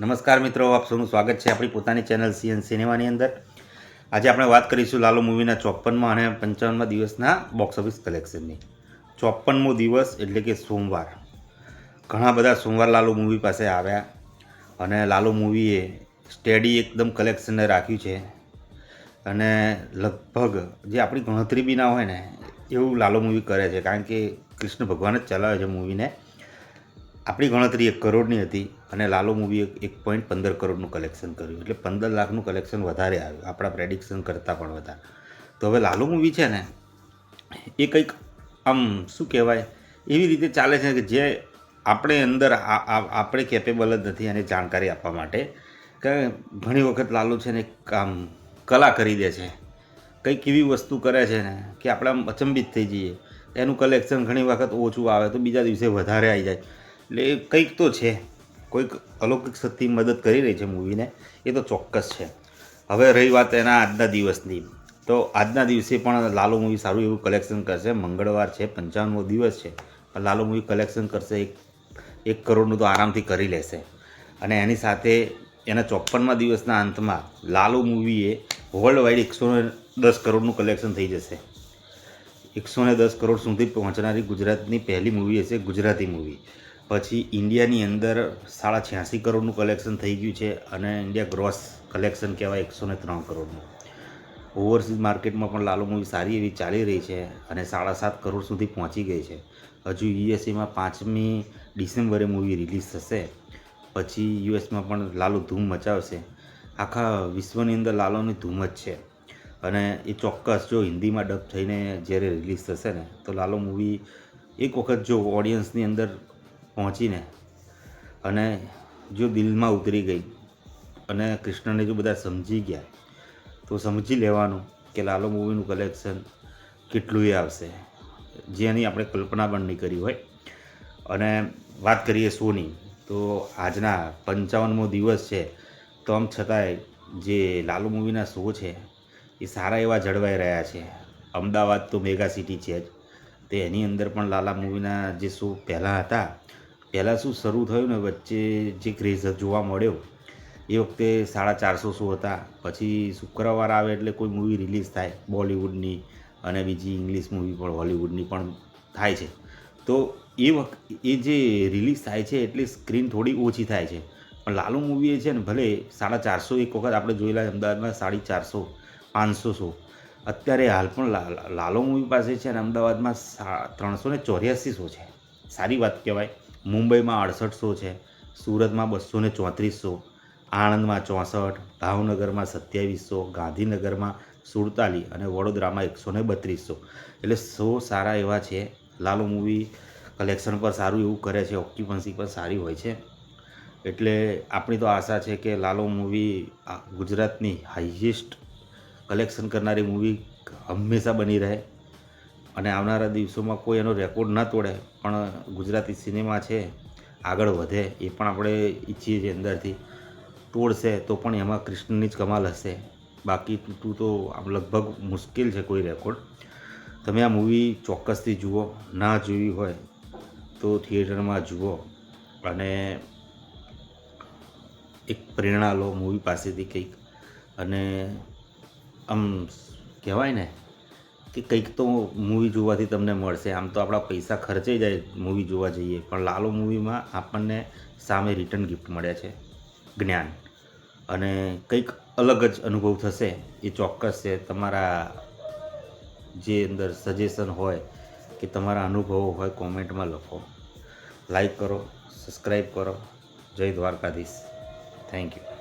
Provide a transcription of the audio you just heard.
નમસ્કાર મિત્રો, આપ સૌનું સ્વાગત છે આપણી પોતાની ચેનલ સીએન સિનેમાની અંદર. આજે આપણે વાત કરીશું લાલો મૂવીના 54મા અને 55મા દિવસના બોક્સ ઓફિસ કલેક્શનની. 54મો દિવસ એટલે કે સોમવાર. ઘણા બધા સોમવાર લાલો મૂવી પાસે આવ્યા અને લાલો મૂવીએ સ્ટેડી એકદમ કલેક્શનને રાખ્યું છે અને લગભગ જે આપણી ગણતરી બી ના હોય ને એવું લાલો મૂવી કરે છે, કારણ કે કૃષ્ણ ભગવાન જ ચલાવે છે મૂવીને. આપણી ગણતરી 1 કરોડની હતી અને લાલો મૂવીએ 1.15 કરોડનું કલેક્શન કર્યું, એટલે 15 લાખનું કલેક્શન વધારે આવ્યું, આપણા પ્રેડિક્શન કરતાં પણ વધારે. તો હવે લાલો મૂવી છે ને એ કંઈક આમ શું કહેવાય એવી રીતે ચાલે છે કે જે આપણે અંદર આપણે કેપેબલ જ નથી અને જાણકારી આપવા માટે. કે ઘણી વખત લાલો છે ને આમ કલા કરી દે છે, કંઈક એવી વસ્તુ કરે છે ને કે આપણે આમ અચંબિત થઈ જઈએ. એનું કલેક્શન ઘણી વખત ઓછું આવે તો બીજા દિવસે વધારે આવી જાય. એટલે એ કંઈક તો છે, કોઈક અલૌકિક શક્તિ મદદ કરી રહી છે મૂવીને, એ તો ચોક્કસ છે. હવે રહી વાત એના આજના દિવસની, તો આજના દિવસે પણ લાલો મૂવી સારું એવું કલેક્શન કરશે. મંગળવાર છે, 55મો દિવસ છે, પણ લાલો મૂવી કલેક્શન કરશે 1 કરોડનું તો આરામથી કરી લેશે. અને એની સાથે એના 54મા દિવસના અંતમાં લાલો મૂવીએ વર્લ્ડ વાઇડ 110 કરોડનું કલેક્શન થઈ જશે. 110 કરોડ સુધી પહોંચનારી ગુજરાતની પહેલી મૂવી હશે ગુજરાતી મૂવી. પછી ઇન્ડિયાની અંદર 86.5 કરોડનું કલેક્શન થઈ ગયું છે અને ઇન્ડિયા ગ્રોસ કલેક્શન કહેવાય 103 કરોડનું. ઓવરસીઝ માર્કેટમાં પણ લાલો મૂવી સારી એવી ચાલી રહી છે અને 7.5 કરોડ સુધી પહોંચી ગઈ છે. હજુ યુએસએમાં 5મી ડિસેમ્બરે મૂવી રિલીઝ થશે. પછી યુએસમાં પણ લાલો ધૂમ મચાવશે. આખા વિશ્વની અંદર લાલોની ધૂમ જ છે અને એ ચોક્કસ જો હિન્દીમાં ડબ થઈને જ્યારે રિલીઝ થશે ને તો લાલો મૂવી એક વખત જો ઓડિયન્સની અંદર પહોંચીને અને જો દિલમાં ઉતરી ગઈ અને કૃષ્ણને જો બધા સમજી ગયા તો સમજી લેવાનું કે લાલો મૂવીનું કલેક્શન કેટલું આવશે, જેની આપણે કલ્પના પણ નહીં કરી હોય. અને વાત કરીએ શોની, તો આજના 55મો દિવસ છે, તો આમ છતાંય જે લાલો મૂવીના શો છે એ સારા એવા જળવાઈ રહ્યા છે. અમદાવાદ તો મેગા સિટી છે જ, તો એની અંદર પણ લાલા મૂવીના જે શો પહેલાં શું શરૂ થયું ને વચ્ચે જે ક્રેઝ જોવા મળ્યો એ વખતે 450 શો હતા. પછી શુક્રવાર આવે એટલે કોઈ મૂવી રિલીઝ થાય બોલિવૂડની અને બીજી ઇંગ્લિશ મૂવી પણ હોલિવૂડની પણ થાય છે. તો એ જે રિલીઝ થાય છે એટલે સ્ક્રીન થોડી ઓછી થાય છે. પણ લાલો મૂવી એ છે ને ભલે 450 એક વખત આપણે જોયેલા અમદાવાદમાં 450 500 શો, અત્યારે હાલ પણ લાલો મૂવી પાસે છે ને અમદાવાદમાં 384 શો છે. સારી વાત કહેવાય. મુંબઈમાં 68 શો છે, સુરતમાં 234 શો, આણંદમાં 64, ભાવનગરમાં 27 શો, ગાંધીનગરમાં 47 અને વડોદરામાં 132 શો. એટલે શો સારા એવા છે. લાલો મૂવી કલેક્શન પર સારું એવું કરે છે, ઓક્યુપન્સી પર સારી હોય છે. એટલે આપણી તો આશા છે કે લાલો મૂવી ગુજરાતની હાઈએસ્ટ કલેક્શન કરનારી મૂવી હંમેશા બની રહે અને આવનારા દિવસોમાં કોઈ એનો રેકોર્ડ ન તોડે, પણ ગુજરાતી સિનેમા છે આગળ વધે એ પણ આપણે ઈચ્છીએ છીએ અંદરથી. તોડશે તો પણ એમાં કૃષ્ણની જ કમાલ હશે, બાકી તૂટું તો આમ લગભગ મુશ્કેલ છે કોઈ રેકોર્ડ. તમે આ મૂવી ચોક્કસથી જુઓ, ના જોઈ હોય તો થિયેટરમાં જુઓ અને એક પ્રેરણા લો મૂવી પાસેથી કંઈક. અને આમ કહેવાય ને કે કંઈક તો મૂવી જોવાથી તમને મળશે. આમ તો આપણા પૈસા ખર્ચાઈ જાય મૂવી જોવા જઈએ, પણ લાલો મૂવીમાં આપણને સામે રિટર્ન ગિફ્ટ મળે છે, જ્ઞાન. અને કંઈક અલગ જ અનુભવ થશે એ ચોક્કસ છે. તમારા જે અંદર સજેશન હોય કે તમારા અનુભવો હોય કોમેન્ટમાં લખો. લાઈક કરો, સબસ્ક્રાઈબ કરો. જય દ્વારકાધીશ. Thank you.